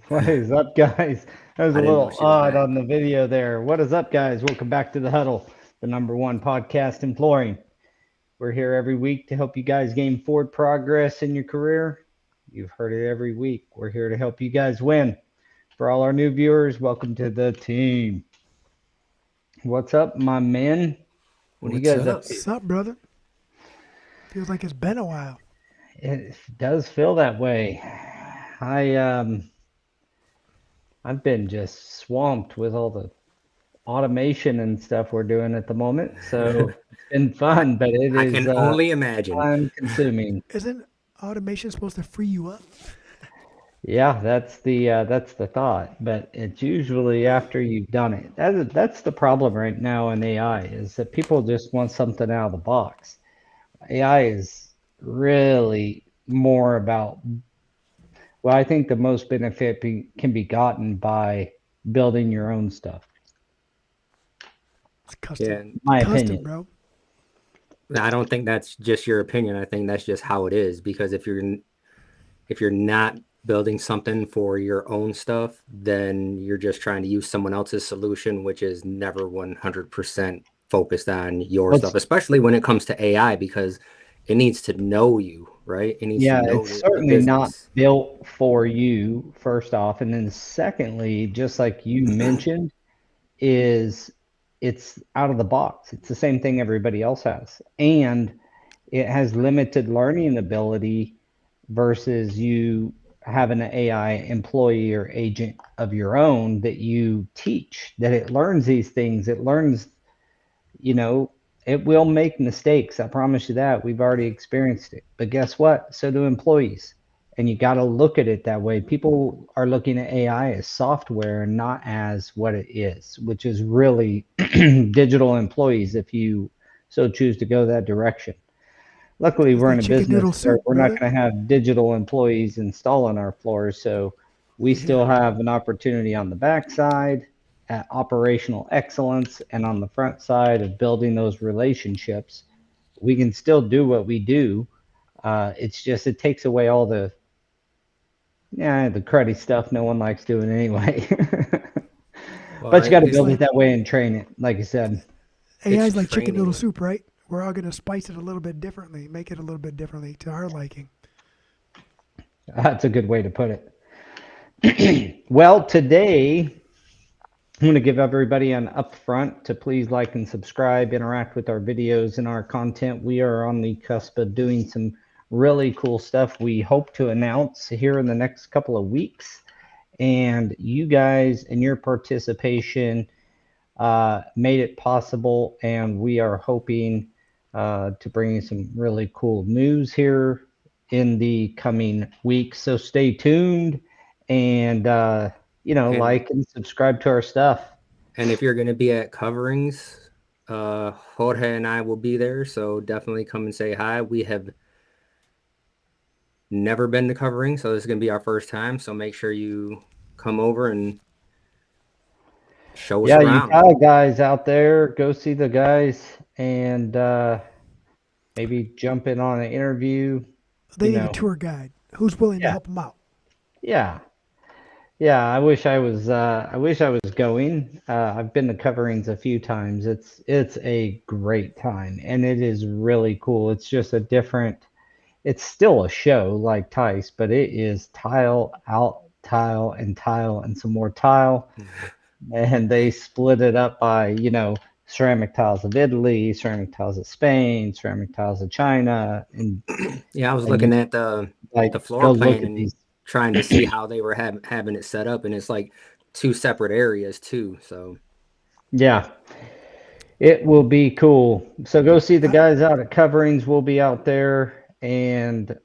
What is up, guys? That was I a didn't know little she was odd back. on the video there. What is up, guys? Welcome back to the Huddle, the #1 podcast in flooring. We're here every week to help you guys gain forward progress in your career. You've heard it every week. We're here to help you guys win. For all our new viewers, welcome to the team. What's up, my men? What are you What's guys up up? to? What's up, brother? Feels like it's been a while. It does feel that way. I I've been just swamped with all the automation and stuff we're doing at the moment. So it's been I fun, but it I is can only imagine. time consuming. Isn't automation supposed to free you up? Yeah, that's the thought, but it's usually after you've done it. That's the problem right now in AI is that people just want something out of the box. AI is really more about, well, I think the most benefit can be gotten by building your own stuff, It's custom. Yeah, my Custom, opinion. bro. I don't think that's just your opinion. I think that's just how it is. Because if you're not building something for your own stuff, then you're just trying to use someone else's solution, which is never 100% focused on your stuff, What's especially when it comes to AI, because it needs to know you, right? It needs to Yeah, know it's the certainly not business. built for you, first off. And then secondly, just like you mentioned, is it's out of the box. It's the same thing everybody else has. And it has limited learning ability versus you having an AI employee or agent of your own that you teach, that it learns these things. It learns, you know, it will make mistakes. I promise you that. We've already experienced it. But guess what? So do employees. And you got to look at it that way. People are looking at AI as software, not as what it is, which is really digital employees if you so choose to go that direction. Luckily, It's we're in that a chicken business noodle where soup, we're not brother. going to have digital employees installing our floors, so we Yeah. still have an opportunity on the backside at operational excellence and on the front side of building those relationships. We can still do what we do. It's just it takes away all the, yeah, the cruddy stuff no one likes doing anyway. Well, But you got to It's build it like that way and train it, like I said. AI it's is like chicken noodle training. soup, right? We're all gonna spice it a little bit differently, make it a little bit differently to our liking. That's a good way to put it. Well, today I'm going to give everybody an upfront to please like and subscribe, interact with our videos and our content. We are on the cusp of doing some really cool stuff we hope to announce here in the next couple of weeks. And you guys and your participation made it possible. And we are hoping to bring you some really cool news here in the coming weeks. So stay tuned and, And like and subscribe to our stuff. and if you're going to be at coverings, Jorge and I will be there, so definitely come and say hi. We have never been to covering, so this is going to be our first time. So make sure you come over and show us Yeah, you around. Utah guys out there, go see the guys and maybe jump in on an interview. They You need a know, tour guide. Who's willing to yeah, help them out? yeah. Yeah, I wish I was. I wish I was going. I've been to coverings a few times. It's a great time, and it is really cool. It's just a different. It's still a show like Tice, but it is tile out, tile, and some more tile. And they split it up by, ceramic tiles of Italy, ceramic tiles of Spain, ceramic tiles of China, Yeah, I was and you looking at like the floor go look plan at and these. trying to see how they were having it set up, and it's like two separate areas too. So Yeah, it will be cool. So go see the I, guys out at coverings. We'll be out there, and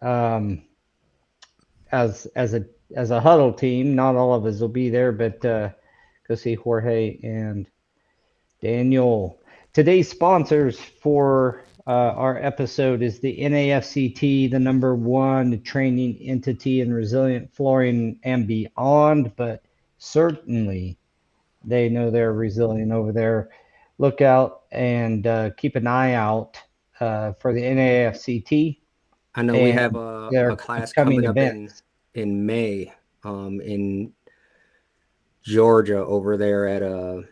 as a huddle team, not all of us will be there, but go see Jorge and Daniel. Today's sponsors for our episode is the NAFCT, the number one training entity in resilient flooring and beyond, but certainly they know they're resilient over there. Look out and keep an eye out for the NAFCT I know we have and a their class upcoming coming up events. in May, in Georgia over there at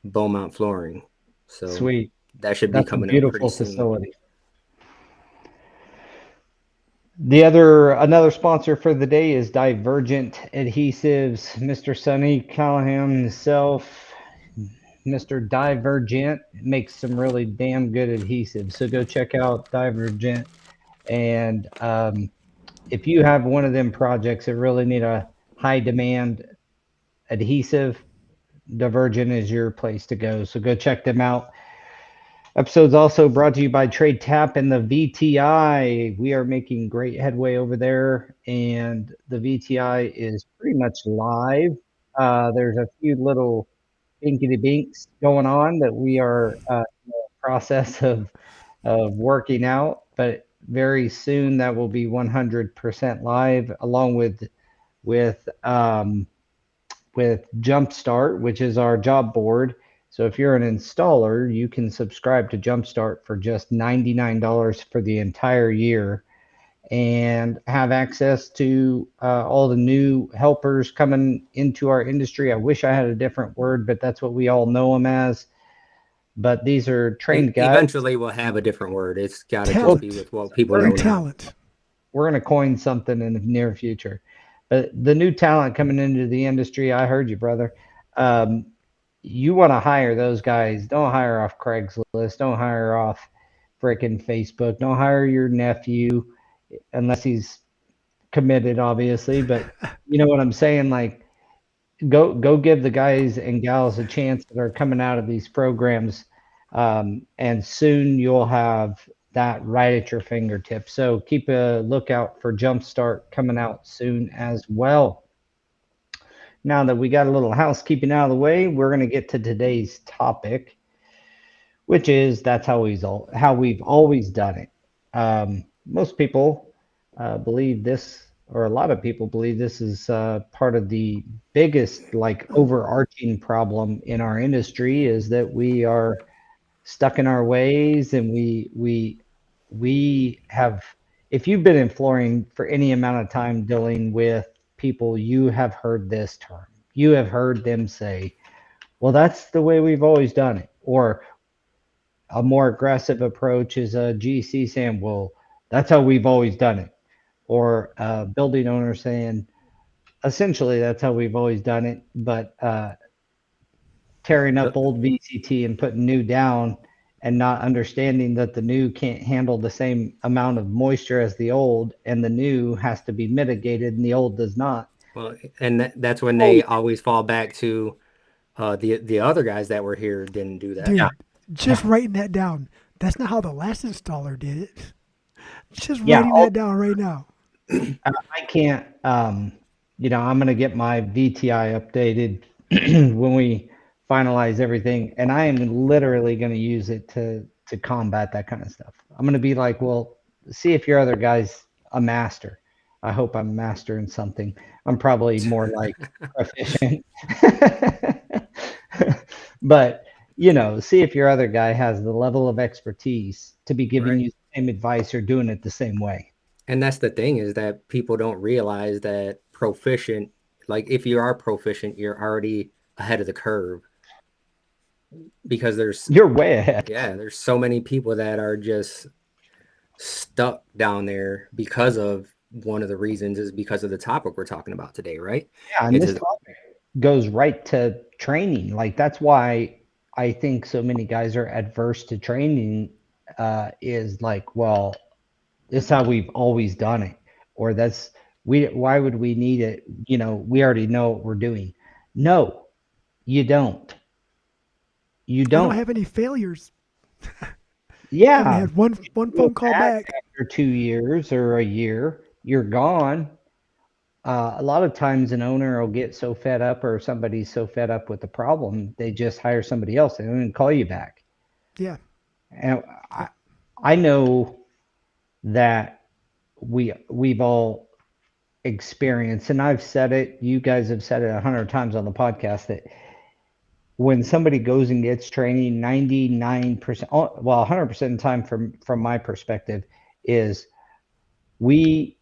Beaumont Flooring. So Sweet. that should be That's a coming up pretty beautiful soon. facility. Another sponsor for the day is Divergent Adhesives. Mr. Sonny Callahan himself, Mr. Divergent, makes some really damn good adhesives. So go check out Divergent. And if you have one of them projects that really need a high demand adhesive, Divergent is your place to go. So go check them out. Episode's also brought to you by Trade Tap and the VTI. We are making great headway over there, and the VTI is pretty much live. There's a few little binkety binks going on that we are in the process of working out, but very soon that will be 100% live, along with with Jumpstart, which is our job board. So if you're an installer, you can subscribe to Jumpstart for just $99 for the entire year and have access to all the new helpers coming into our industry. I wish I had a different word, but that's what we all know them as. But these are trained guys. Eventually, we'll have a different word. It's got to just Well, be talent, with what people we're new know gonna now. talent. we're gonna coin something in the near future. But the new talent coming into the industry, I heard you, brother. Um, you want to hire those guys. Don't hire off Craigslist. Don't hire off freaking Facebook. Don't hire your nephew unless he's committed, obviously. But you know what I'm saying? Like, go give the guys and gals a chance that are coming out of these programs, and soon you'll have that right at your fingertips. So keep a lookout for Jumpstart coming out soon as well. Now that we got a little housekeeping out of the way, we're going to get to today's topic, which is that's how we've always done it. Most people believe this, or a lot of people believe this is part of the biggest, like, overarching problem in our industry is that we are stuck in our ways, and we have. If you've been in flooring for any amount of time dealing with people, you have heard this term. You have heard them say, "Well, that's the way we've always done it," or a more aggressive approach is a GC saying, well, that's how we've always done it. Or a building owner saying, essentially, that's how we've always done it, but tearing up Yep. old VCT and putting new down and not understanding that the new can't handle the same amount of moisture as the old, and the new has to be mitigated and the old does not. Well, and that's when Oh, they always fall back to the other guys that were here didn't do that. yeah, Dude, just writing that down. That's not how the last installer did it. Just yeah. writing that down right now. I can't, I'm going to get my VTI updated when we finalize everything. And I am literally going to use it to combat that kind of stuff. I'm going to be like, well, see if your other guy's a master. I hope I'm a master in something. I'm probably more like proficient. But, see if your other guy has the level of expertise to be giving Right. you the same advice or doing it the same way. And that's the thing is that people don't realize that proficient, like if you are proficient, you're already ahead of the curve because You're way ahead. there's so many people that are just stuck down there because of one of the reasons is because of the topic we're talking about today, right? Yeah, and this topic goes right to training. Like that's why I think so many guys are adverse to training. Is like, well, this is how we've always done it, or that's we. Why would we need it? You know, we already know what we're doing. No, you don't. You I don't don't. have any failures. I haven't Yeah, had one go phone call back back. after 2 years or a year, you're gone. A lot of times an owner will get so fed up or somebody's so fed up with the problem, they just hire somebody else. They don't even call you back. Yeah. And Yeah. I know that we've all experienced, and I've said it, you guys have said it 100 times on the podcast, that when somebody goes and gets training, 99%, well, 100% of the time from my perspective is we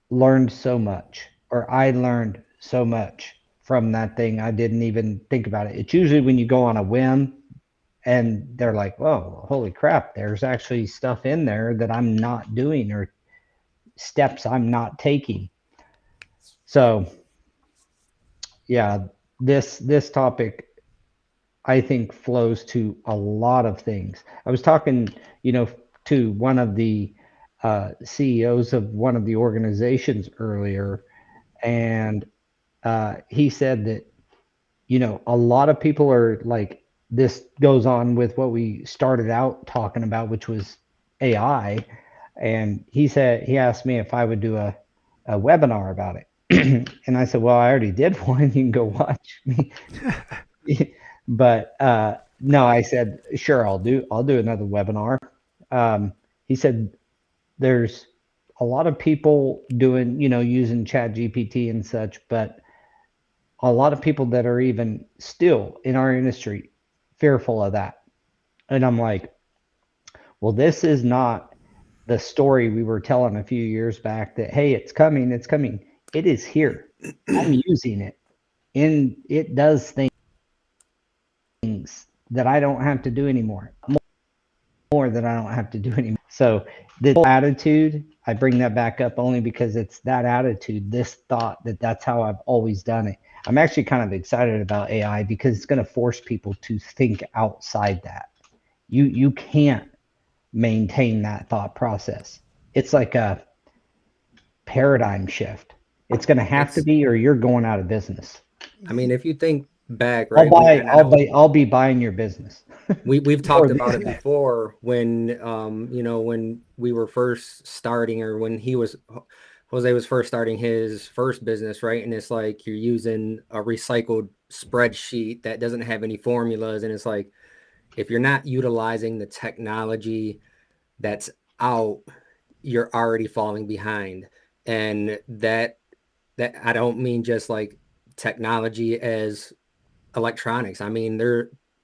learned so much, or I learned so much from that thing. I didn't even think about it. It's usually when you go on a whim and they're like, whoa, holy crap, there's actually stuff in there that I'm not doing or steps I'm not taking. So yeah, this topic I think flows to a lot of things. I was talking, to one of the CEOs of one of the organizations earlier, and he said that a lot of people are like, this goes on with what we started out talking about, which was AI. And he asked me if I would do a webinar about it. And I said, well, I already did one. You can go watch me. But no, I said, sure, I'll do another webinar. He said, there's a lot of people doing, using Chat GPT and such, but a lot of people that are even still in our industry fearful of that. And I'm like, well, this is not the story we were telling a few years back that, hey, it's coming, it's coming. It is here. I'm using it. And it does things that I don't have to do anymore. More that I don't have to do anymore. So the attitude, I bring that back up only because it's that attitude, this thought that that's how I've always done it. I'm actually kind of excited about AI because it's going to force people to think outside that. You can't maintain that thought process. It's like a paradigm shift. It's going to have to it's be, or you're going out of business. I mean, if you think back, I'll right? buy. I'll be buying your business. We've Or talked about it before when when we were first starting, or when Jose was first starting his first business, right? And it's like you're using a recycled spreadsheet that doesn't have any formulas, and it's like if you're not utilizing the technology that's out, you're already falling behind. And that I don't mean just like technology as electronics. I mean,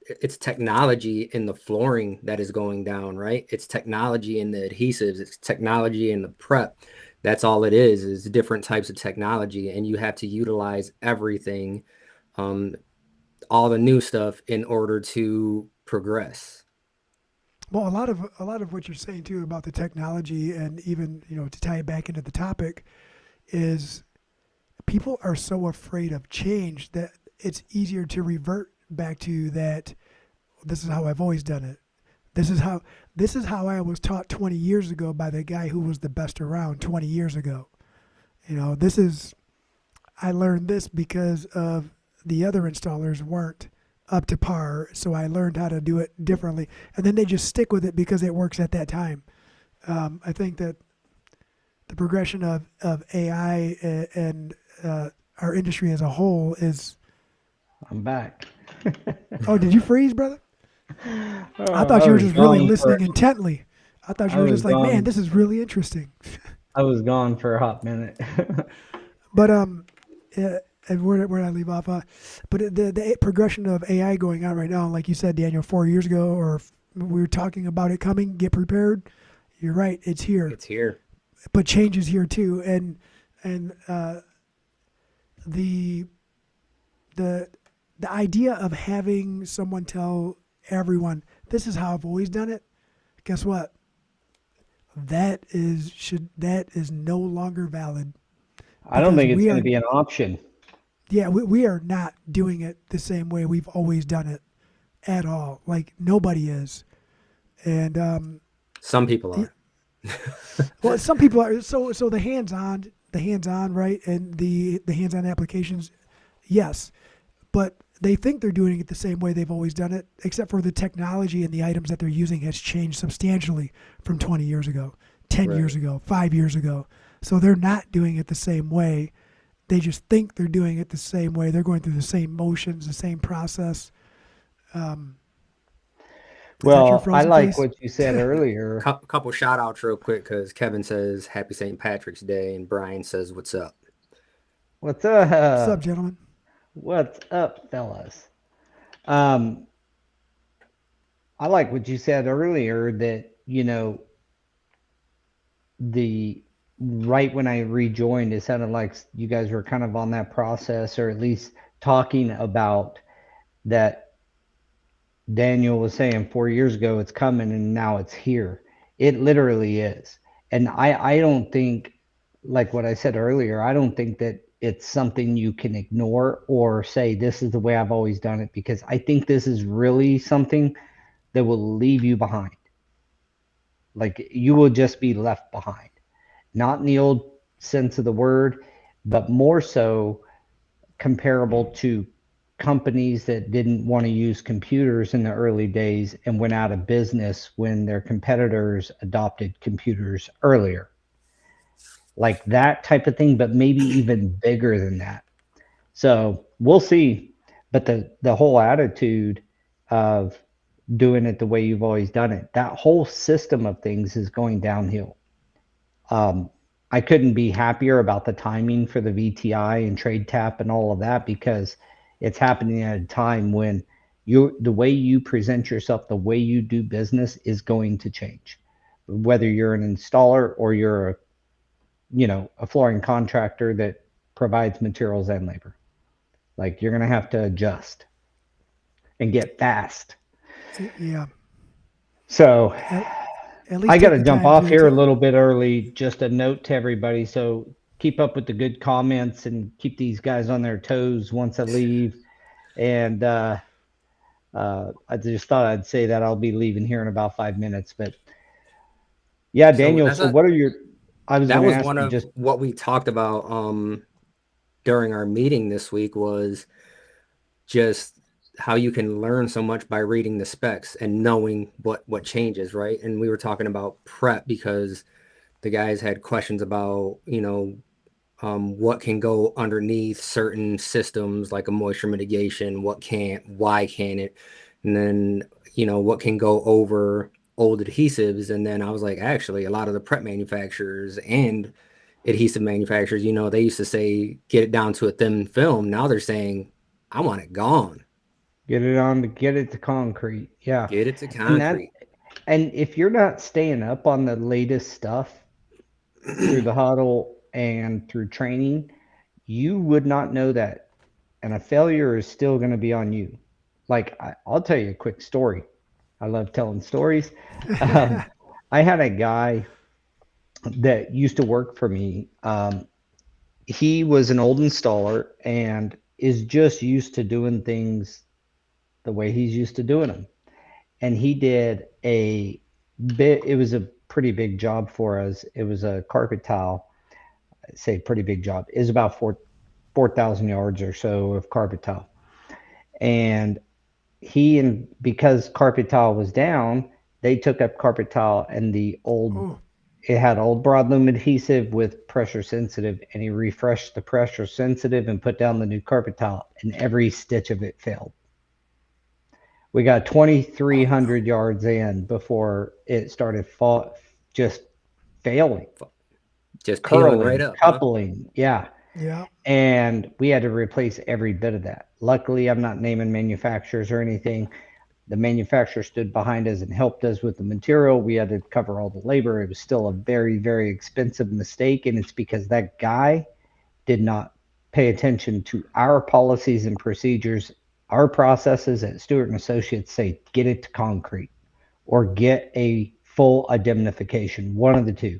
it's technology in the flooring that is going down, right? It's technology in the adhesives, it's technology in the prep. That's all it is different types of technology, and you have to utilize everything, um, all the new stuff in order to progress. Well, a lot of what you're saying too about the technology, and even to tie it back into the topic, is people are so afraid of change that it's easier to revert back to that. This is how I've always done it. This is how I was taught 20 years ago by the guy who was the best around 20 years ago. This is I learned this because of the other installers weren't up to par, so I learned how to do it differently, and then they just stick with it because it works at that time. I think that the progression of AI and our industry as a whole is. I'm back. Oh, did you freeze, brother? I thought I you were was just really gone for listening intently. I thought I you were was just like, man, gone this is really interesting. I was gone for a hot minute. But and where did I leave off? But the progression of AI going on right now, like you said, Daniel, 4 years ago, or we were talking about it coming. Get prepared. You're right. It's here. It's here. But change is here too, and the the the idea of having someone tell everyone this is how I've always done it. Guess what? That is no longer valid I don't because think it's we going to are be an option. we are not doing it the same way we've always done it at all. Like nobody is, and Some people the, are. well, some people are so the hands on right, and the hands-on applications, yes, but they think they're doing it the same way they've always done it, except for the technology and the items that they're using has changed substantially from 20 years ago, 10 years Right. ago, 5 years ago. So they're not doing it the same way. They just think they're doing it the same way. They're going through the same motions, the same process. Um, is that your Well, I frozen like face? what you said earlier. Couple shout outs real quick because Kevin says Happy St. Patrick's Day and Brian says what's up. What's What's up, up? gentlemen? What's up, fellas? Um, I like what you said earlier that, the right when I rejoined, it sounded like you guys were kind of on that process, or at least talking about that. Daniel was saying 4 years ago it's coming and now it's here. It literally is. And I don't think, like what I said earlier, I don't think that it's something you can ignore or say this is the way I've always done it, because I think this is really something that will leave you behind. Like you will just be left behind. Not in the old sense of the word, but more so comparable to companies that didn't want to use computers in the early days and went out of business when their competitors adopted computers earlier. Like that type of thing, but maybe even bigger than that. So we'll see. But the whole attitude of doing it the way you've always done it, that whole system of things is going downhill. Um, I couldn't be happier about the timing for the VTI and trade tap and all of that, because it's happening at a time when the way you present yourself, the way you do business is going to change. Whether you're an installer or you're a flooring contractor that provides materials and labor, like you're going to have to adjust and get fast. Yeah, So at, at I least got take to the jump time off to. here a little bit early. Just a note to everybody. So keep up with the good comments and keep these guys on their toes once I leave. And I just thought I'd say that I'll be leaving here in about 5 minutes. But yeah, So Daniel. So what are your? I was that going to was ask one you of just. what we talked about during our meeting this week was just how you can learn so much by reading the specs and knowing what changes, right? And we were talking about prep because the guys had questions about, what can go underneath certain systems like a moisture mitigation, what can't, why can't it, and then what can go over old adhesives. And then I was like, actually, a lot of the prep manufacturers and adhesive manufacturers, they used to say get it down to a thin film. Now they're saying I want it gone. Get it to concrete. Yeah. Get it to And that concrete. and if you're not staying up on the latest stuff through the huddle and through training, you would not know that. And a failure is still going to be on you. Like I'll tell you a quick story. I love telling stories. Um, I had a guy that used to work for me. He was an old installer and is just used to doing things the way he's used to doing them. And he did a bit. It was a pretty big job for us. It was a carpet tile. I say pretty big job. It was about 4,000 yards or so of carpet tile. And because carpet tile was down, they took up carpet tile and Oh, it had old broadloom adhesive with pressure sensitive, and he refreshed the pressure sensitive and put down the new carpet tile, and every stitch of it failed. We got oh 2,300 no. yards in before it started just failing, Just peeling right curling, up, huh? coupling. Yeah. Yeah. And we had to replace every bit of that. Luckily, I'm not naming manufacturers or anything. The manufacturer stood behind us and helped us with the material. We had to cover all the labor. It was still a very, very expensive mistake. And it's because that guy did not pay attention to our policies and procedures. Our processes at Stewart and Associates say get it to concrete or get a full indemnification, one of the two.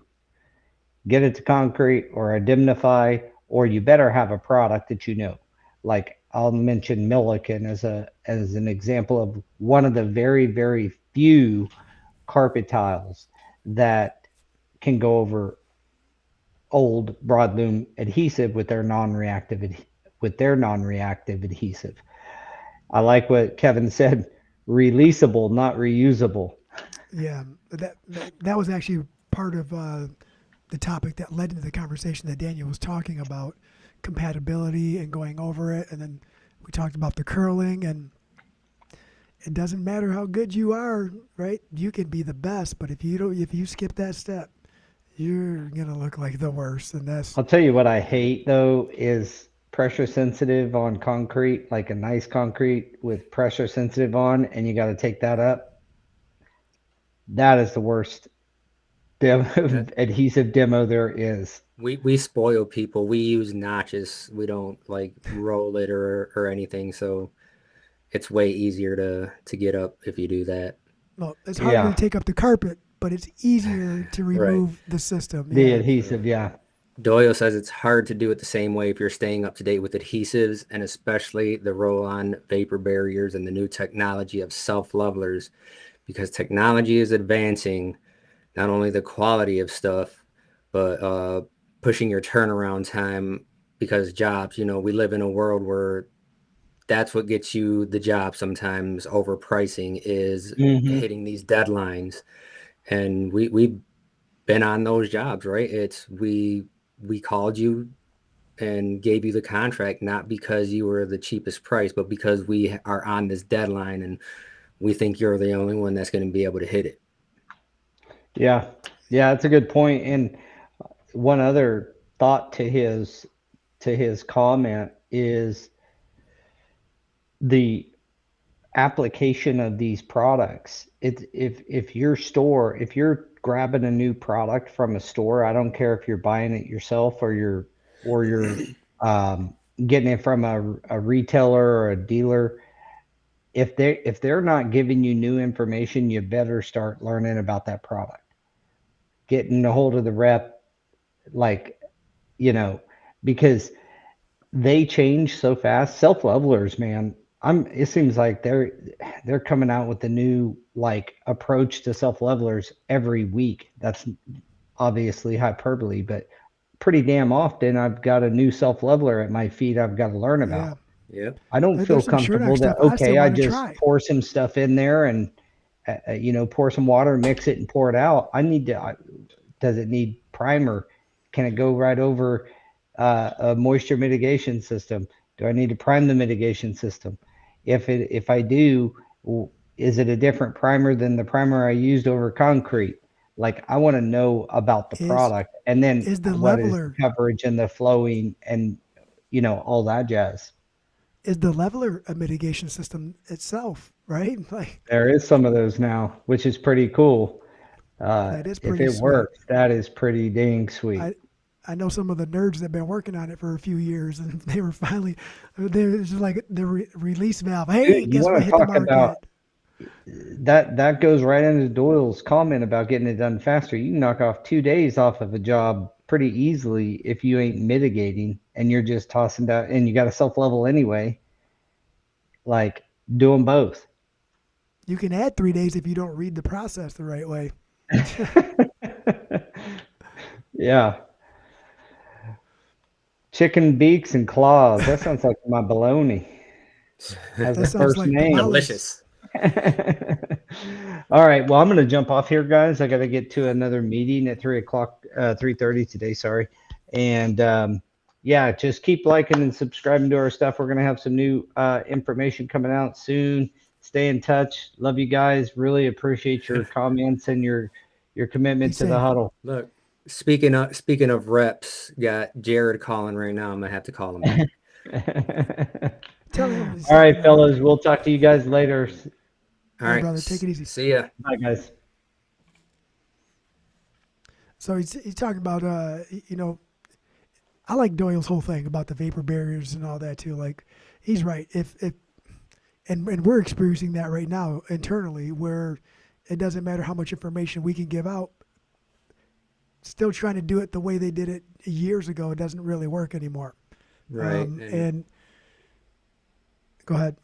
Get it to concrete or indemnify, or you better have a product that you know. Like I'll mention Milliken as an example of one of the very few carpet tiles that can go over old broadloom adhesive with their non-reactive adhesive. I like what Kevin said, releasable, not reusable. Yeah, that was actually part of the topic that led into the conversation that Daniel was talking about compatibility and going over it, and then we talked about the curling, and it doesn't matter how good you are, right? You can be the best, but if you skip that step, you're gonna look like the worst, and that's I'll tell you what I hate though is pressure sensitive on concrete, like a nice concrete with pressure sensitive on, and you got to take that up. That is the worst That adhesive demo there is. we spoil people. We use notches. We don't like roll it or anything. So it's way easier to get up if you do that. well, it's harder to Yeah, take up the carpet, but it's easier to Right. remove the system. the Yeah, adhesive, yeah. Doyle says it's hard to do it the same way if you're staying up to date with adhesives and especially the roll-on vapor barriers and the new technology of self-levelers because technology is advancing not only the quality of stuff, but pushing your turnaround time because jobs, we live in a world where that's what gets you the job sometimes overpricing is Hmm. hitting these deadlines. And we've been on those jobs, right? We called you and gave you the contract not because you were the cheapest price, but because we are on this deadline and we think you're the only one that's going to be able to hit it. Yeah, yeah, that's a good point. And one other thought to his comment is the application of these products. It's if your store, if you're grabbing a new product from a store, I don't care if you're buying it yourself or you're getting it from a retailer or a dealer. If they're not giving you new information, you better start learning about that product. Getting a hold of the rep, like you know, because they change so fast. Self levelers, man. It seems like they're coming out with a new like approach to self levelers every week. That's obviously hyperbole, but pretty damn often I've got a new self leveler at my feet I've got to learn yeah. about. Yep. I don't feel There's some comfortable Sherlock that stuff I still okay, I want to just try. pour some stuff in there and pour some water, mix it, and pour it out. Does it need primer? Can it go right over a moisture mitigation system? Do I need to prime the mitigation system? If I do, is it a different primer than the primer I used over concrete? Like I want to know about the Is product, and then is the what is the leveler coverage and the flowing and all that jazz. is the leveler a mitigation system itself, right? Like There is some of those now, which is pretty cool. that is If pretty it sweet. works, that is pretty dang sweet. I I know some of the nerds that have been working on it for a few years, and they were finally they were just like the release valve. Hey, Dude, you guess what want to hit the talk about market? that goes right into Doyle's comment about getting it done faster. You can knock off 2 days off of a job pretty easily if you ain't mitigating and you're just tossing down and you got a self level anyway. Like do them both. You can add 3 days if you don't read the process the right way. Yeah. Chicken beaks and claws. That sounds like my baloney. Has That a sounds first like name. tamales. Delicious. All right. Well, I'm going to jump off here, guys. I got to get to another meeting at 3 o'clock, 3:30 today. Sorry. And yeah, just keep liking and subscribing to our stuff. We're going to have some new information coming out soon. Stay in touch. Love you guys. Really appreciate your comments and your Be commitment to the safe. huddle. Look, speaking of reps, got Jared calling right now. I'm gonna have to call him back. Tell him. All right, fellas. We'll talk to you guys later. All All right, right. brother. Take it easy. See ya. Bye, guys. So he's talking about I like Doyle's whole thing about the vapor barriers and all that too. Like, he's right. If and we're experiencing that right now internally, where it doesn't matter how much information we can give out. Still trying to do it the way they did it years ago, it doesn't really work anymore. Right. And And go ahead.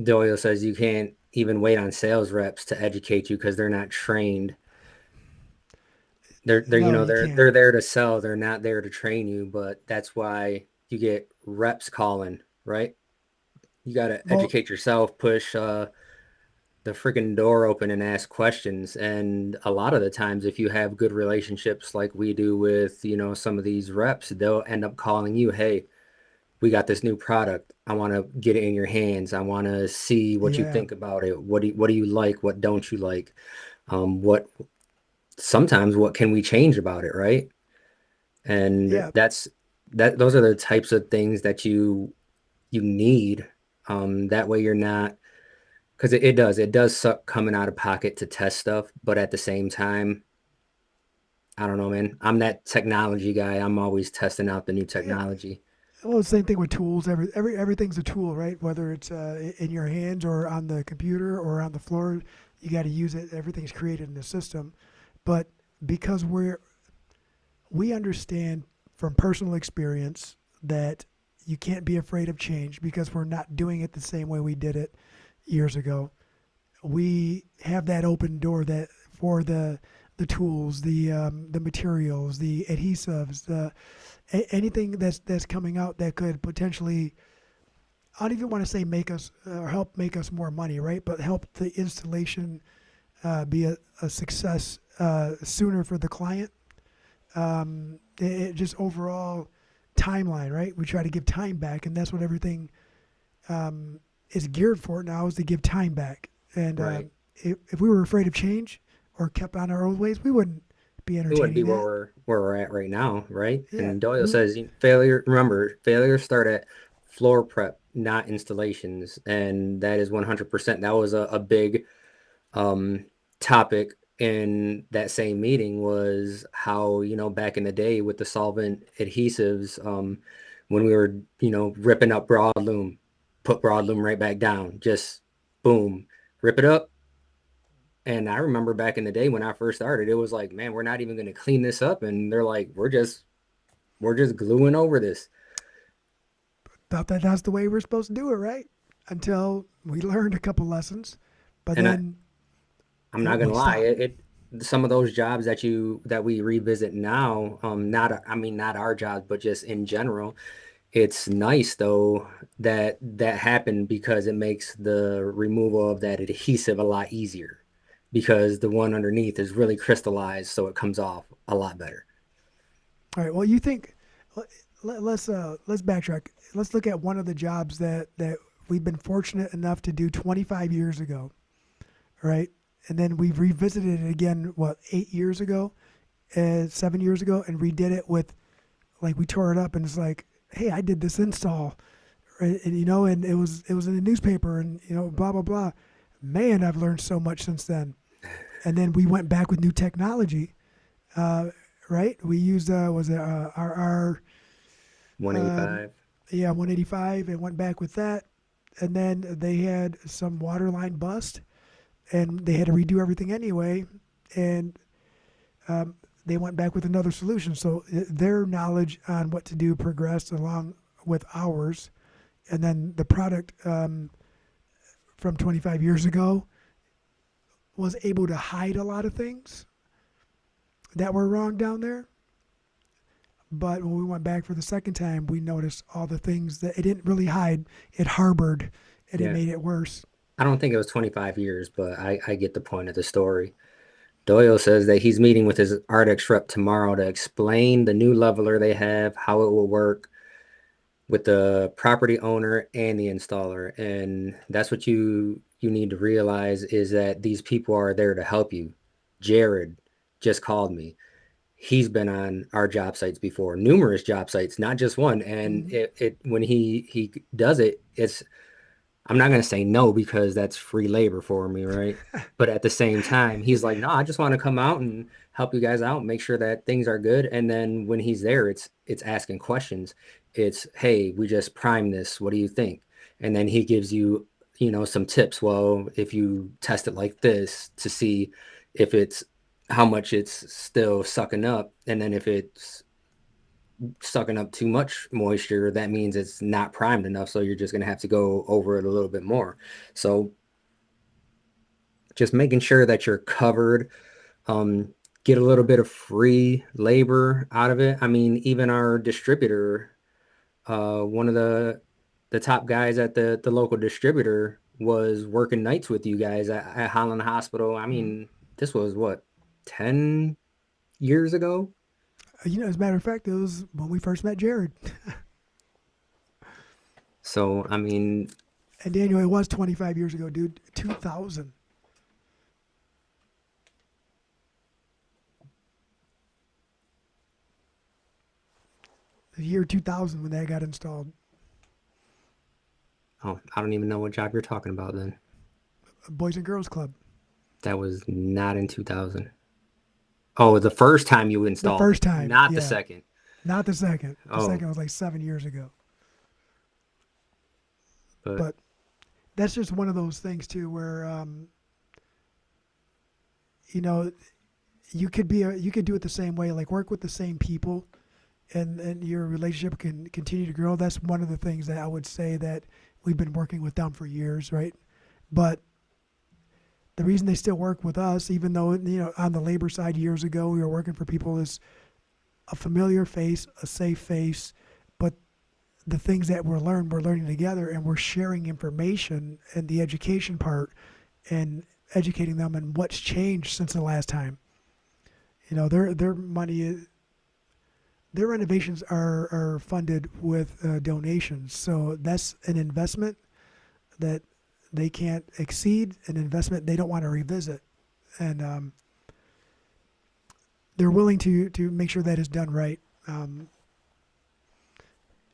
Doyle says you can't even wait on sales reps to educate you because they're not trained. They're you No, know you they're can't. there to sell. They're not there to train you. But that's why you get reps calling, right? You got to Well, educate yourself, push the freaking door open and ask questions. And a lot of the times, if you have good relationships like we do with, some of these reps, they'll end up calling you, hey, we got this new product. I want to get it in your hands. I want to see what you yeah, think about it. What do you like? What don't you like? What sometimes what can we change about it, right? And yeah, those are the types of things that you need. That way you're not, because it does suck coming out of pocket to test stuff, but at the same time, I don't know, man. I'm that technology guy. I'm always testing out the new yeah. technology. Well, the same thing with tools. Everything's a tool, right? Whether it's in your hands or on the computer or on the floor, you got to use it. Everything's created in the system, but because we understand from personal experience that you can't be afraid of change because we're not doing it the same way we did it years ago. We have that open door that for the tools, the materials, the adhesives, anything that's coming out that could potentially, I don't even want to say make us or help make us more money, right? But help the installation be a success sooner for the client. It just overall timeline, right? We try to give time back, and that's what everything is geared for now, is to give time back. And Right. if we were afraid of change or kept on our old ways, we wouldn't be It wouldn't be entertaining where that. we're at right now, right? Yeah, And Doyle says failure, remember, failure start at floor prep, not installations. And that is 100%. That was a big um, topic in that same meeting, was how, back in the day with the solvent adhesives, when we were, ripping up broadloom, put broadloom right back down, just boom, rip it up. And I remember back in the day when I first started, it was like, man, we're not even going to clean this up. And they're like, we're just gluing over this. thought that that's the way we're supposed to do it, right? Until we learned a couple lessons, but And then I'm not we gonna lie, stopped. some of those jobs that we revisit now, not our jobs, but just in general, it's nice though that happened, because it makes the removal of that adhesive a lot easier, because the one underneath is really crystallized, so it comes off a lot better. All right. Well, you think let's backtrack. Let's look at one of the jobs that we've been fortunate enough to do 25 years ago, right? And then we revisited it again, what, 8 years ago, 7 years ago, and redid it with, like, we tore it up and it's like, hey, I did this install, right? And and it was in the newspaper, and blah blah blah. Man, I've learned so much since then. And then we went back with new technology, uh, right? We used was it our 185. yeah, 185, and went back with that. And then they had some water line bust, and they had to redo everything anyway. And they went back with another solution. So their knowledge on what to do progressed along with ours. And then the product from 25 years ago was able to hide a lot of things that were wrong down there. But when we went back for the second time, we noticed all the things that it didn't really hide. It harbored, and it Yeah. made it worse. I don't think it was 25 years, but I get the point of the story. Doyle says that he's meeting with his Ardex rep tomorrow to explain the new leveler they have, how it will work with the property owner and the installer. And that's what you need to realize, is that these people are there to help you. Jared just called me. He's been on our job sites before, numerous job sites, not just one. And Mm-hmm. it when he does it, it's I'm not going to say no because that's free labor for me, right? But at the same time, he's like, no, I just want to come out and help you guys out, make sure that things are good. And then when he's there, it's asking questions. It's, hey, we just primed this. What do you think? And then he gives you, some tips. Well, if you test it like this to see if it's how much it's still sucking up, and then if it's sucking up too much moisture, that means it's not primed enough. So you're just going to have to go over it a little bit more. So just making sure that you're covered, um, get a little bit of free labor out of it. I mean, even our distributor, one of the top guys at the local distributor was working nights with you guys at Holland Hospital. I Mm. mean, this was what, 10 years ago? As a matter of fact, it was when we first met Jared. So, I mean, And Daniel, it was 25 years ago, dude. 2000. The year 2000 when that got installed. oh, I don't even know what job you're talking about then. Boys and Girls Club. That was not in 2000. Oh, the first time you The installed first it, time, not the yeah. second. Not the second. The Oh, second was like 7 years ago. but But that's just one of those things too, where you know you could do it the same way, like work with the same people, and your relationship can continue to grow. That's one of the things that I would say that we've been working with them for years, right? But the reason they still work with us, even though on the labor side years ago we were working for people, is a familiar face, a safe face, but the things that we're learning together, and we're sharing information and the education part, and educating them on what's changed since the last time. Their money, their renovations are funded with donations, so that's an investment that they can't exceed, an investment they don't want to revisit, and they're willing to make sure that is done right. And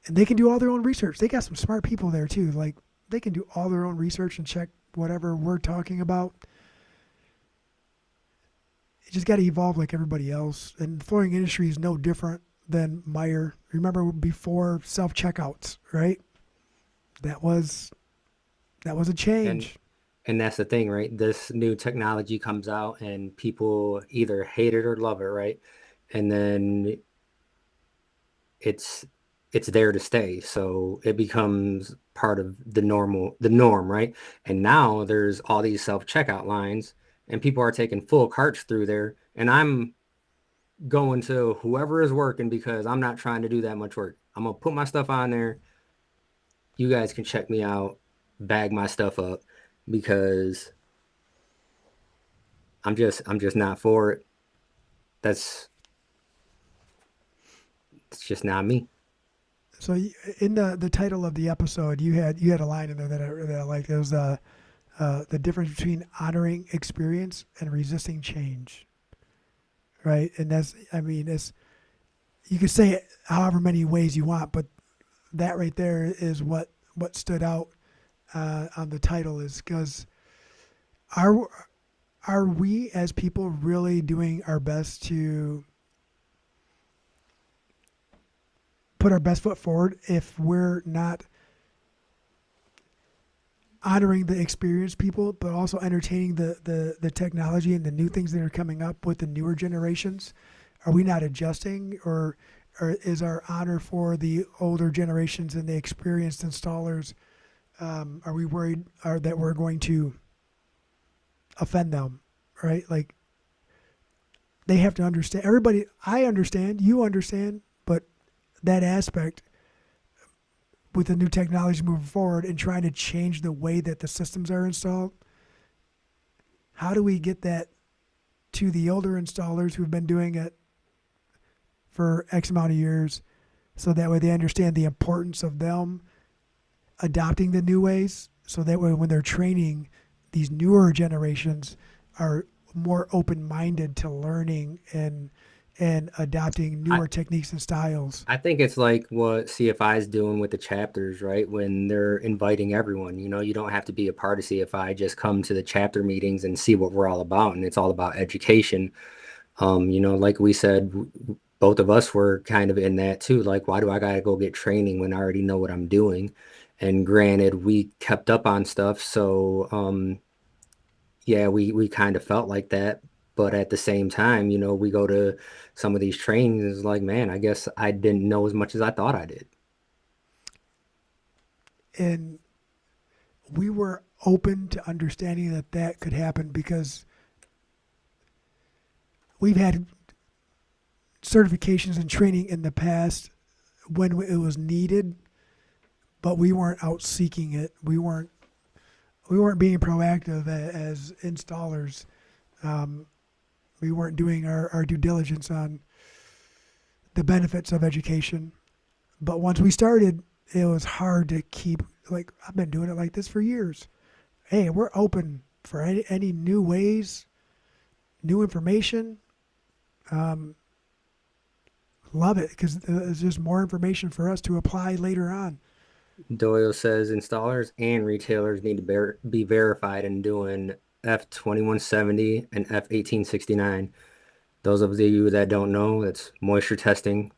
they can do all their own research. They got some smart people there too. Like, they can do all their own research and check whatever we're talking about. You just got to evolve like everybody else. And the flooring industry is no different than Meyer. Remember before self checkouts, right? That was a and change. and that's the thing, right? This new technology comes out and people either hate it or love it, right? And then it's it's there to stay. So it becomes part of the norm, right? And now there's all these self-checkout lines and people are taking full carts through there. And I'm going to whoever is working because I'm not trying to do that much work. I'm gonna put my stuff on there. You guys can check me out, bag my stuff up because I'm just not for it. That's it's just not me. So in the title of the episode, you had a line in there that I liked. It was the difference between honoring experience and resisting change, right? And that's, I mean, it's, you could say it however many ways you want, but that right there is what stood out on the title, is because are are we as people really doing our best to put our best foot forward if we're not honoring the experienced people, but also entertaining the technology and the new things that are coming up with the newer generations? Are we not adjusting, or is our honor for the older generations and the experienced installers? Are we worried that we're going to offend them? Right? Like, they have to understand. Everybody, I understand, you understand, but that aspect with the new technology moving forward and trying to change the way that the systems are installed, how do we get that to the older installers who've been doing it for X amount of years, so that way they understand the importance of them adopting the new ways, so that way when they're training, these newer generations are more open-minded to learning and and adopting I, newer techniques and styles. I think it's like what CFI is doing with the chapters, right? When they're inviting everyone, you don't have to be a part of CFI, just come to the chapter meetings and see what we're all about. And it's all about education. Like we said, both of us were kind of in that too. Like, why do I gotta go get training when I already know what I'm doing? And granted, we kept up on stuff, so yeah, we kind of felt like that. But at the same time, we go to some of these trainings, it's like, man, I guess I didn't know as much as I thought I did. And we were open to understanding that that could happen because we've had certifications and training in the past when it was needed, but we weren't out seeking it. We weren't being proactive as installers. Um, we weren't doing our due diligence on the benefits of education. But once we started, it was hard to keep. Like, I've been doing it like this for years. Hey, we're open for any new ways, new information. Um, Love it because there's just more information for us to apply later on. Doyle says installers and retailers need to be verified in doing F2170 and F1869. Those of you that don't know, that's moisture testing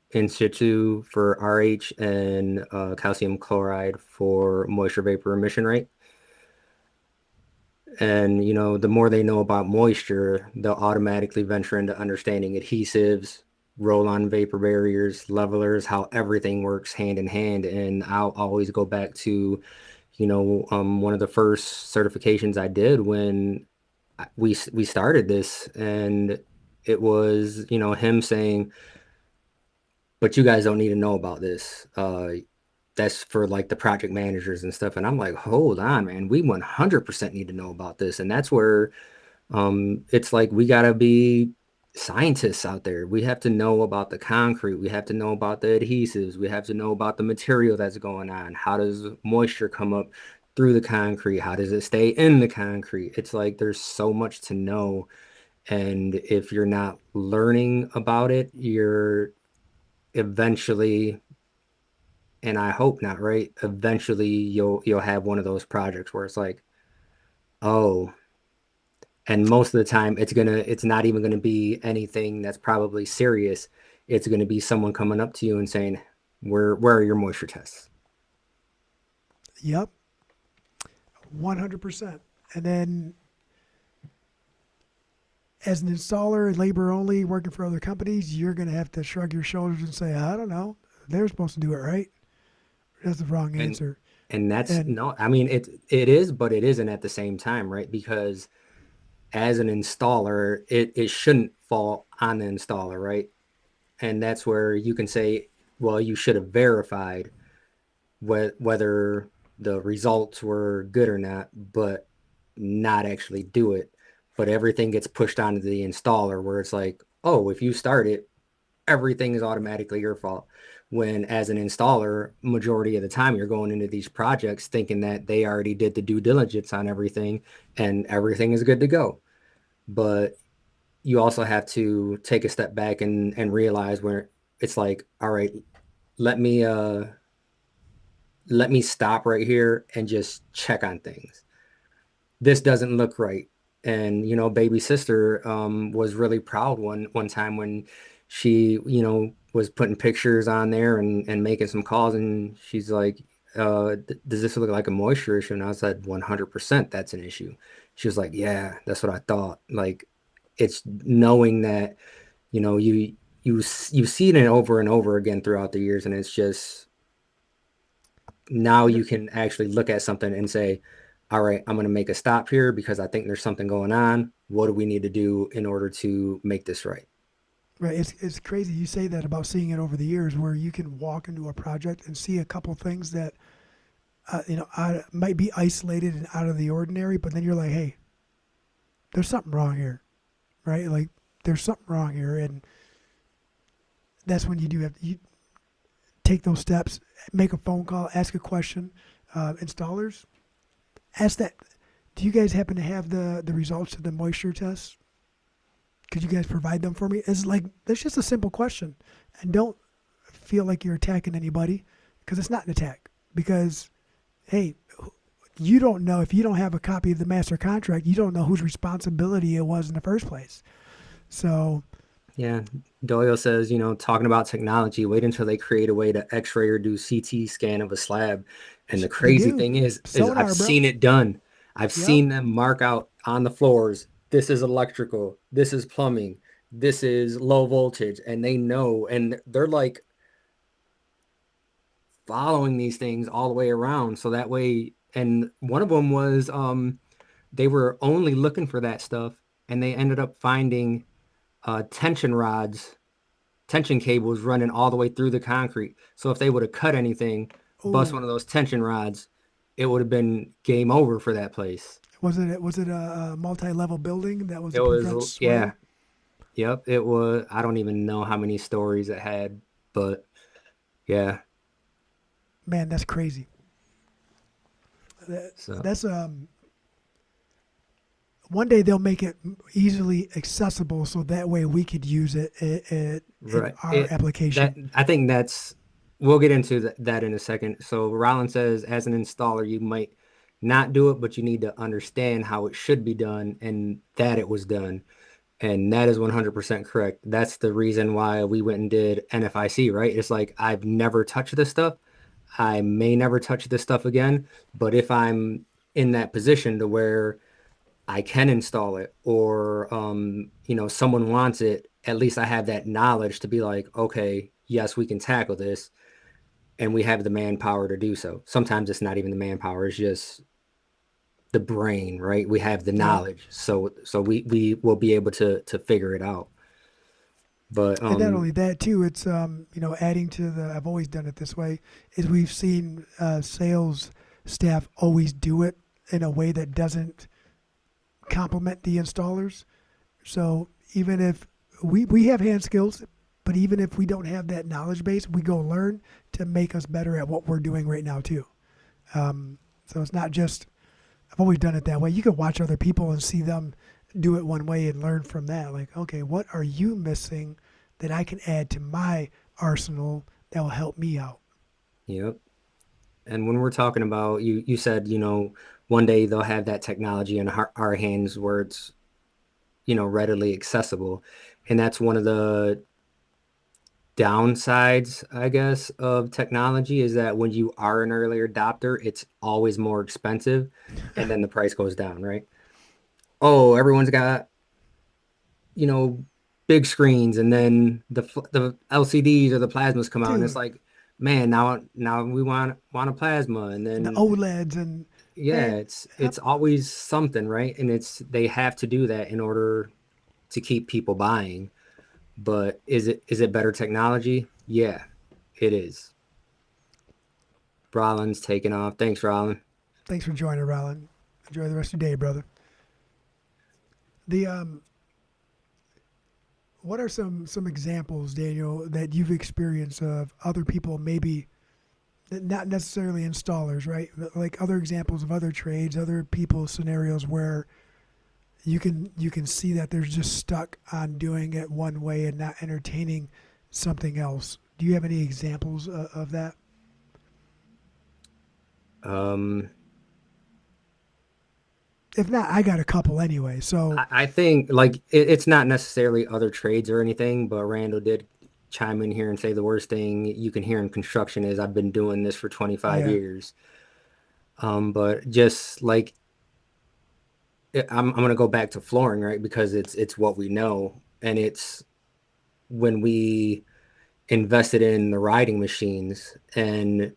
in situ for RH and calcium chloride for moisture vapor emission rate. And, the more they know about moisture, they'll automatically venture into understanding adhesives, roll-on vapor barriers, levelers, how everything works hand in hand. And I'll always go back to, one of the first certifications I did when we started this, and it was, him saying, but you guys don't need to know about this. That's for like the project managers and stuff. And I'm like, hold on, man, we 100% need to know about this. And that's where it's like we gotta be scientists out there. We have to know about the concrete. We have to know about the adhesives. We have to know about the material that's going on. How does moisture come up through the concrete? How does it stay in the concrete? It's like there's so much to know. And if you're not learning about it, you're eventually, and I hope not, right? Eventually you'll have one of those projects where it's like, oh, and most of the time it's not even gonna be anything that's probably serious. It's gonna be someone coming up to you and saying, where are your moisture tests? Yep, 100%. And then as an installer, labor only, working for other companies, you're going to have to shrug your shoulders and say, I don't know. They're supposed to do it right. That's the wrong And answer. and that's And no, I mean it is, but it isn't at the same time, right? Because as an installer, it shouldn't fall on the installer, right? And that's where you can say, well, you should have verified whether the results were good or not, but not actually do it. But everything gets pushed onto the installer where it's like, oh, if you start it, everything is automatically your fault. When as an installer, majority of the time you're going into these projects thinking that they already did the due diligence on everything and everything is good to go. But you also have to take a step back and realize where it's like, all right, let me let me stop right here and just check on things. This doesn't look right. And baby sister was really proud one time when she was putting pictures on there and making some calls, and she's like, does this look like a moisture issue? And I said 100% that's an issue. She was like, yeah, that's what I thought. Like, it's knowing that you see it over and over again throughout the years, and it's just now you can actually look at something and say, all right, I'm going to make a stop here because I think there's something going on. What do we need to do in order to make this right? right, it's crazy you say that about seeing it over the years, where you can walk into a project and see a couple things that might be isolated and out of the ordinary, but then you're like, hey, there's something wrong here, right? Like, there's something wrong here, and that's when you do have to take those steps, make a phone call, ask a question. Installers, ask that. Do you guys happen to have the results of the moisture tests? Could you guys provide them for me? It's like that's just a simple question, and don't feel like you're attacking anybody because it's not an attack. Because hey, you don't know if you don't have a copy of the master contract, you don't know whose responsibility it was in the first place. So Yeah. Doyle says, talking about technology, wait until they create a way to X-ray or do CT scan of a slab. And the they crazy do thing is I've sonar, bro. seen it done. I've Yep. seen them mark out on the floors, this is electrical, this is plumbing, this is low voltage, and they know, and they're like following these things all the way around. So that way, and one of them was they were only looking for that stuff, and they ended up finding tension rods, tension cables running all the way through the concrete. So if they would have cut anything, bust one Oh, of those tension rods, it would have been game over for that place. was it a multi-level building that was It to was, prevent yeah, sway? yep, it was. I don't even know how many stories it had, but yeah. Man, that's crazy. So, That's one day they'll make it easily accessible so that way we could use it in right. our That application. I think that's we'll get into that in a second. So Rollins says as an installer, you might not do it, but you need to understand how it should be done and that it was done. And that is 100% correct. That's the reason why we went and did NFIC, right? It's like I've never touched this stuff. I may never touch this stuff again, but if I'm in that position to where I can install it or someone wants it, at least I have that knowledge to be like, okay, yes, we can tackle this and we have the manpower to do so. Sometimes it's not even the manpower, it's just the brain, right? We have the Yep. knowledge. So we will be able to figure it out. But And not only that too, it's adding to the. I've always done it this way. Is we've seen sales staff always do it in a way that doesn't complement the installers. So even if we have hand skills, but even if we don't have that knowledge base, we go learn to make us better at what we're doing right now too. So it's not just. I've always done it that way. You can watch other people and see them do it one way and learn from that. Like, okay, what are you missing that I can add to my arsenal that will help me out? yep. And when we're talking about you said, one day they'll have that technology in our hands where it's, readily accessible. And that's one of the downsides, I guess, of technology is that when you are an early adopter, it's always more expensive and then the price goes down, right? Oh, everyone's got, you know, big screens and then the LCDs or the plasmas come out and it's Dude, like, man, now we want a plasma and the then OLEDs and yeah, man, it's always something, right? And it's they have to do that in order to keep people buying. But is it better technology? Yeah, it is. Rollins taking off. Thanks, Rollin. thanks for joining, Roland. Enjoy the rest of your day, brother. The what are some examples, Daniel, that you've experienced of other people maybe not necessarily installers, right? But like other examples of other trades, other people scenarios where you can see that they're just stuck on doing it one way and not entertaining something else. Do you have any examples of that? Um, If not, I got a couple anyway. So I think like it's not necessarily other trades or anything, but Randall did chime in here and say the worst thing you can hear in construction is I've been doing this for 25 yeah, years. But just like I'm gonna go back to flooring, right? Because it's what we know, and it's when we invested in the riding machines and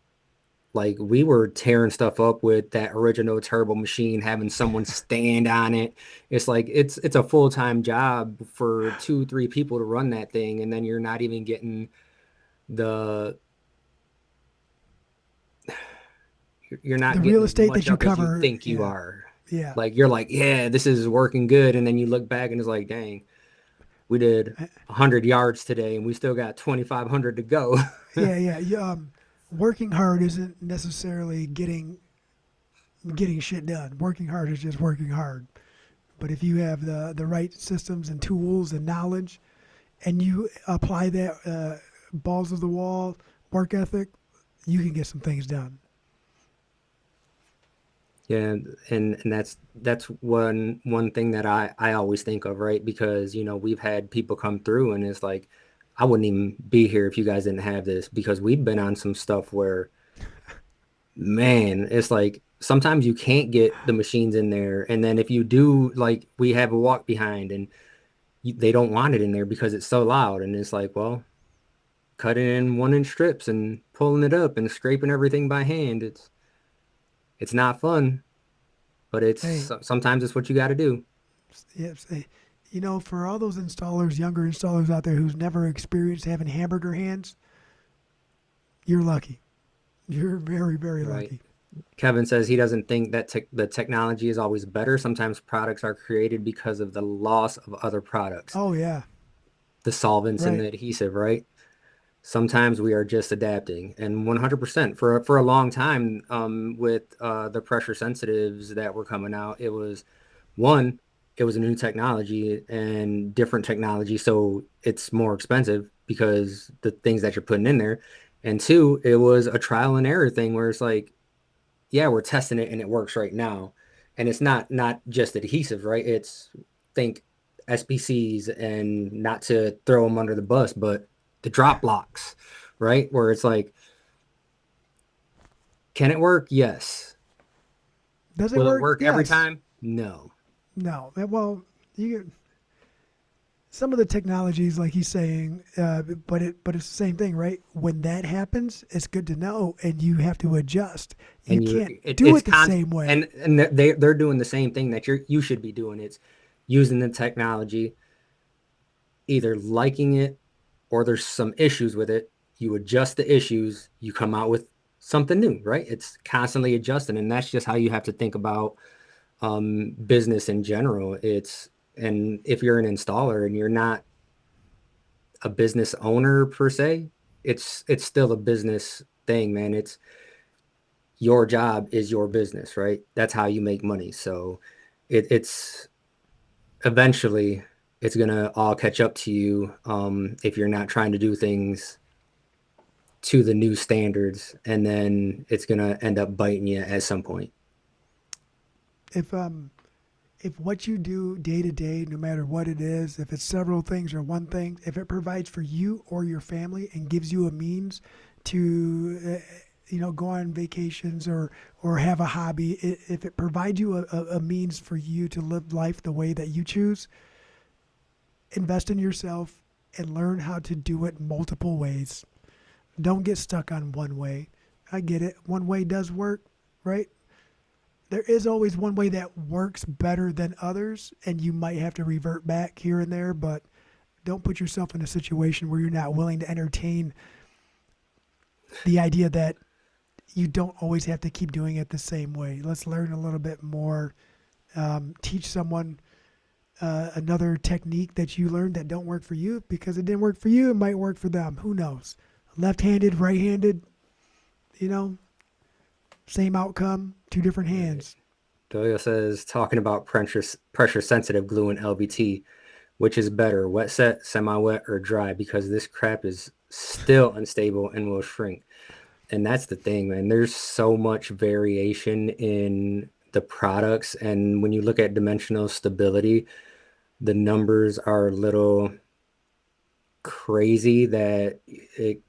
like we were tearing stuff up with that original turbo machine, having someone stand on it. It's like it's a full-time job for two, three people to run that thing, and then you're not even getting the you're the not real getting as estate much that you up as you cover, think you yeah, are. yeah, Like you're like, yeah, this is working good, and then you look back and it's like, dang, we did 100 yards today, and we still got 2,500 to go. yeah. Working hard isn't necessarily getting shit done. Working hard is just working hard. But if you have the right systems and tools and knowledge, and you apply that balls of the wall work ethic, you can get some things done. Yeah, and that's one thing that I always think of, right? Because, we've had people come through and it's like, I wouldn't even be here if you guys didn't have this, because we've been on some stuff where, man, it's like sometimes you can't get the machines in there, and then if you do, like we have a walk behind and they don't want it in there because it's so loud, and it's like, well, cutting in 1-inch strips and pulling it up and scraping everything by hand, it's not fun, but Hey, sometimes it's what you got to do. yes, hey, for all those installers, younger installers out there who's never experienced having hamburger hands, you're lucky. You're very, very Right. lucky. Kevin says he doesn't think that the technology is always better. Sometimes products are created because of the loss of other products, Oh yeah, the solvents and right. the adhesive, right? Sometimes we are just adapting, and 100% for a long time, with the pressure sensitives that were coming out, one, it was a new technology and different technology, so it's more expensive because the things that you're putting in there, and two, it was a trial and error thing where it's like, yeah, we're testing it and it works right now. And it's not just adhesives, right? It's, think SPCs, and not to throw them under the bus, but the drop locks, right? Where it's like, can it work? Yes. Does it Will it work? work every Yes. time? No. No. Well, you some of the technologies, like he's saying, but it's the same thing, right? When that happens, it's good to know, and you have to adjust. You And can't do it's it the same way. and they're doing the same thing that you should be doing. It's using the technology, either liking it or there's some issues with it. You adjust the issues, you come out with something new, right? It's constantly adjusting, and that's just how you have to think about business in general. And if you're an installer and you're not a business owner per se, it's still a business thing, man. It's your job is your business, right? That's how you make money. So it's eventually it's gonna all catch up to you, if you're not trying to do things to the new standards, and then it's gonna end up biting you at some point. If if what you do day to day, no matter what it is, if it's several things or one thing, if it provides for you or your family and gives you a means to, go on vacations or have a hobby, if it provides you a means for you to live life the way that you choose, invest in yourself and learn how to do it multiple ways. Don't get stuck on one way. I get it. One way does work, right? There is always one way that works better than others, and you might have to revert back here and there, but don't put yourself in a situation where you're not willing to entertain the idea that you don't always have to keep doing it the same way. Let's learn a little bit more. Teach someone another technique that you learned that don't work for you, because it didn't work for you. It might work for them. Who knows? Left-handed, right-handed, you know, same outcome, two different hands. Doyle says, talking about pressure sensitive glue and LVT, which is better, wet set, semi-wet, or dry? Because this crap is still unstable and will shrink. And that's the thing, man. There's so much variation in the products, and when you look at dimensional stability, the numbers are a little crazy that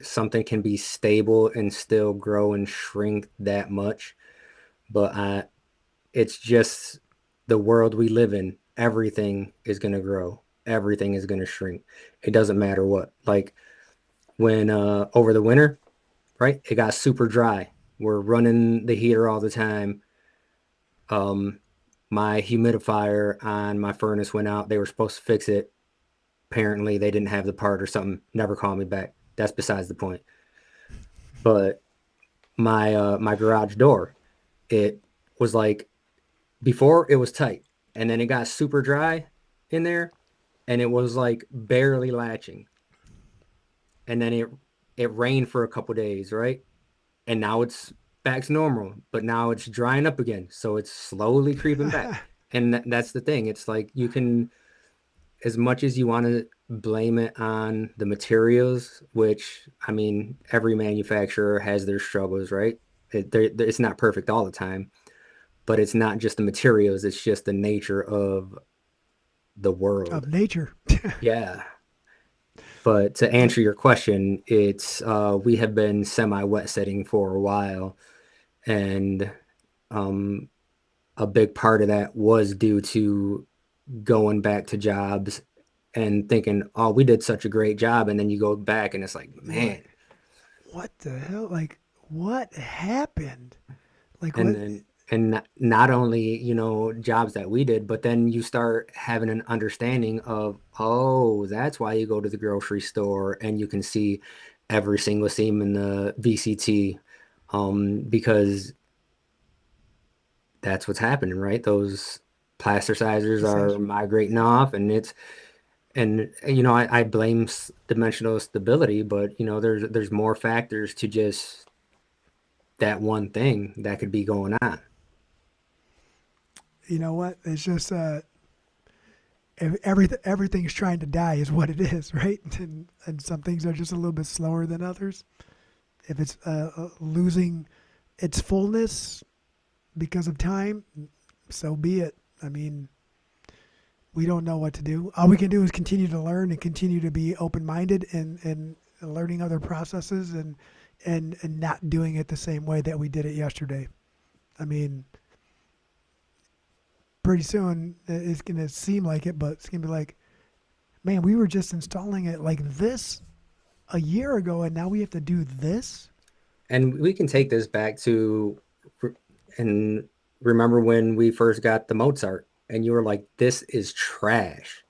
something can be stable and still grow and shrink that much. But it's just the world we live in. Everything is going to grow. Everything is going to shrink. It doesn't matter what. Like when over the winter, right? It got super dry. We're running the heater all the time. Um, my humidifier on my furnace went out. They were supposed to fix it. Apparently, they didn't have the part or something. Never called me back. That's besides the point. But my garage door, it was like, before it was tight, and then it got super dry in there, and it was like barely latching, and then it rained for a couple days, right? And now it's back to normal, but now it's drying up again, so it's slowly creeping back. And that's the thing. It's like you can, as much as you want to blame it on the materials, which I mean, every manufacturer has their struggles, right? It's not perfect all the time, but it's not just the materials, it's just the nature of the of world. nature. Yeah. But to Yep. answer your question, it's we have been semi-wet setting for a while, and um, a big part of that was due to going back to jobs and thinking, "Oh, we did such a great job," and then you go back and it's like, You're man. like, what the hell? Like, what happened? Like, And what? then and not only, jobs that we did, but then you start having an understanding of, oh, that's why you go to the grocery store and you can see every single seam in the VCT, because that's what's happening, right? Those plasticizers are Precisely. migrating Yep. off, and I blame dimensional stability, but there's more factors to just that one thing that could be going on. You know what? It's just everything's trying to die is what it is, right? And some things are just a little bit slower than others. If it's losing its fullness because of time, so be it. I mean, we don't know what to do. All we can do is continue to learn and continue to be open minded and learning other processes and not doing it the same way that we did it yesterday. I mean, pretty soon it's going to seem like it, but it's going to be like, man, we were just installing it like this a year ago, and now we have to do this. And we can take this back to and remember when we first got the Mozart and you were like, this is trash.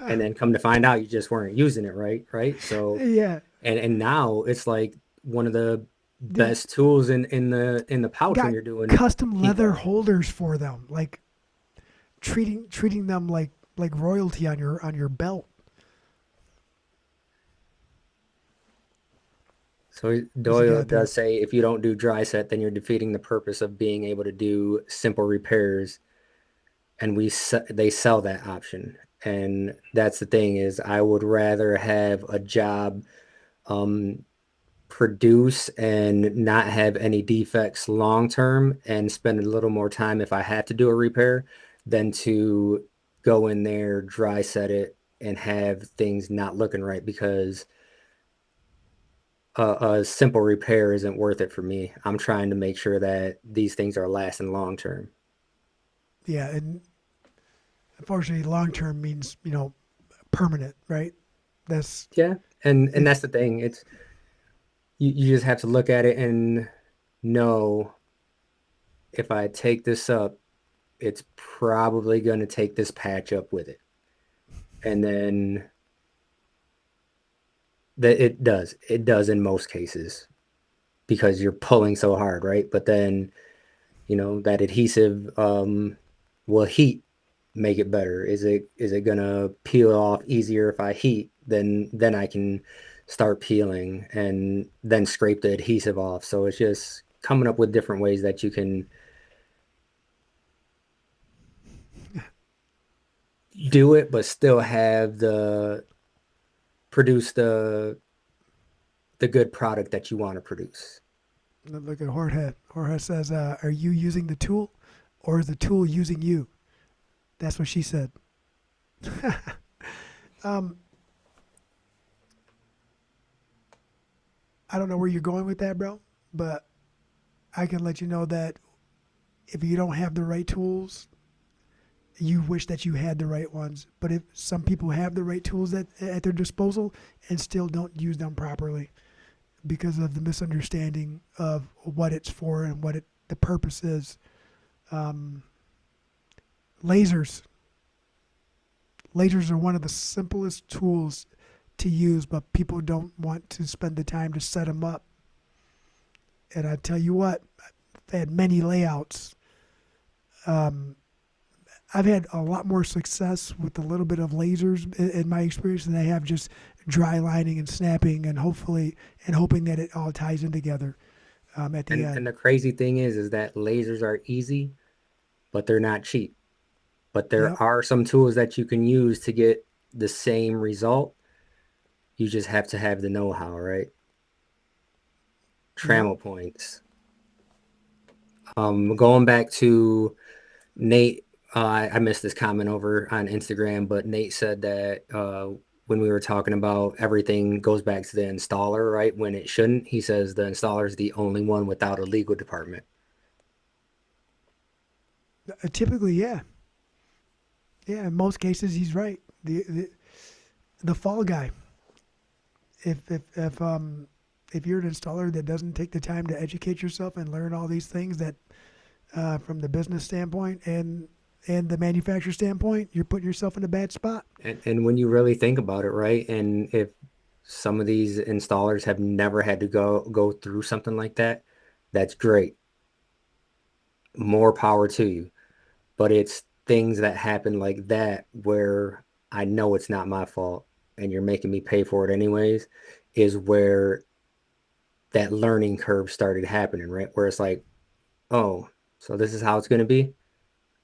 And then come to find out you just weren't using it right, right? So Yeah, and now it's like one of the dude, best tools in the pouch when got you're doing custom heat leather welding. holders for them, like treating them like royalty on your belt. So What you Doyle got there? does say if you don't do dry set, then you're defeating the purpose of being able to do simple repairs, and they sell that option. And that's the thing is I would rather have a job um, produce and not have any defects long term and spend a little more time if I have to do a repair than to go in there, dry set it, and have things not looking right because a simple repair isn't worth it for me. I'm trying to make sure that these things are lasting long term. Yeah, and unfortunately, long term means permanent, right? That's Yeah. And if that's the thing. It's you just have to look at it and know if I take this up, it's probably going to take this patch up with it. And then that it does in most cases because you're pulling so hard, right? But then, that adhesive will heat make it better. Is it gonna peel off easier if I heat? Then I can start peeling and then scrape the adhesive off. So it's just coming up with different ways that you can do it, but still have the produce the good product that you want to produce. look at Jorge. Jorge says, "Are you using the tool, or is the tool using you?" That's what she said. um, I don't know where you're going with that, bro, but I can let you know that if you don't have the right tools, you wish that you had the right ones. But if some people have the right tools at their disposal and still don't use them properly because of the misunderstanding of what it's for and the purpose is. Um, lasers. Lasers are one of the simplest tools to use, but people don't want to spend the time to set them up. And I tell you what, I've had many layouts. Um, I've had a lot more success with a little bit of lasers in my experience than I have just dry lining and snapping and hoping that it all ties in together at the And end. the crazy thing is that lasers are easy, but they're not cheap. But there Yep. are some tools that you can use to get the same result. You just have to have the know-how, right? Yep. Trammel points. Going back to Nate, I missed this comment over on Instagram, but Nate said that when we were talking about everything goes back to the installer, right? When it shouldn't, he says the installer is the only one without a legal department. Typically, yeah. Yeah, in most cases, he's right. The fall guy. If you're an installer that doesn't take the time to educate yourself and learn all these things that from the business standpoint and the manufacturer standpoint, you're putting yourself in a bad spot. And when you really think about it, right? And if some of these installers have never had to go through something like that, that's great. More power to you. But it's things that happen like that where I know it's not my fault and you're making me pay for it anyways, is where that learning curve started happening, right? Where it's like, oh, so this is how it's going to be.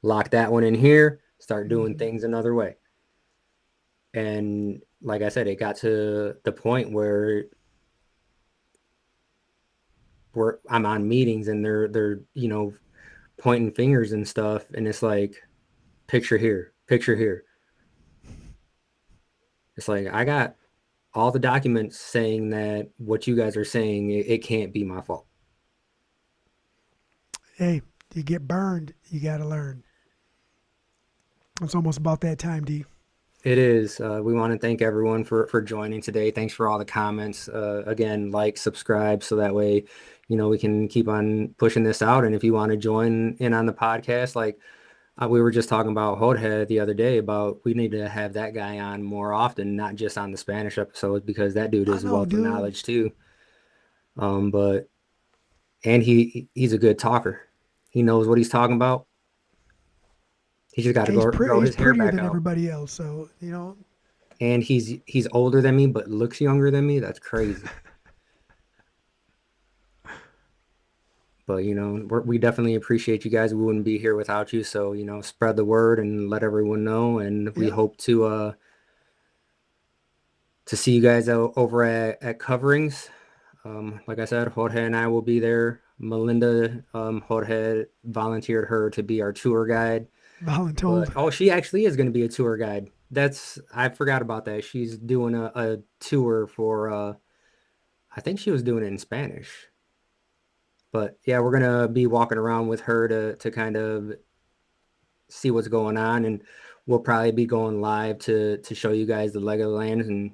Lock that one in here, start doing things another way. And like I said, it got to the point where I'm on meetings and they're pointing fingers and stuff, and it's like picture here, picture here. It's like I got all the documents saying that what you guys are saying, it can't be my fault. Hey, you get burned, you got to learn. It's almost about that time, D. It is. We want to thank everyone for joining today. Thanks for all the comments. Again, like, subscribe, so that way, we can keep on pushing this out. And if you want to join in on the podcast, like we were just talking about Jorge the other day, about we need to have that guy on more often, not just on the Spanish episodes, because that dude I is a know, wealth of dude. knowledge too. And he's a good talker. He knows what he's talking about. He's just got to grow He's his hair prettier back than out. everybody else, so And he's older than me, but looks younger than me. That's crazy. But we definitely appreciate you guys. We wouldn't be here without you. So spread the word and let everyone know. And we Yep. hope to see you guys over at Coverings. Like I said, Jorge and I will be there. Melinda, Jorge volunteered her to be our tour guide. But voluntold. she actually is going to be a tour guide. I forgot about that. She's doing a tour for I think she was doing it in Spanish. But yeah, we're gonna be walking around with her to kind of see what's going on, and we'll probably be going live to show you guys the Legoland and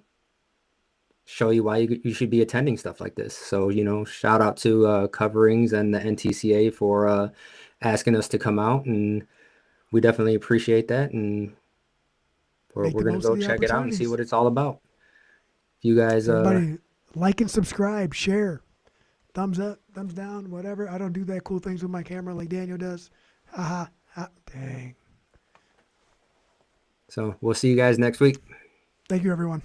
show you why you should be attending stuff like this. So shout out to Coverings and the NTCA for asking us to come out, and we definitely appreciate that. And Make we're the gonna most of go the check it out and see opportunities. what it's all about. If you guys Everybody, like and subscribe, share, thumbs up, thumbs down, whatever. I don't do that cool things with my camera like Daniel does. Ha ha. Dang. So we'll see you guys next week. Thank you, everyone.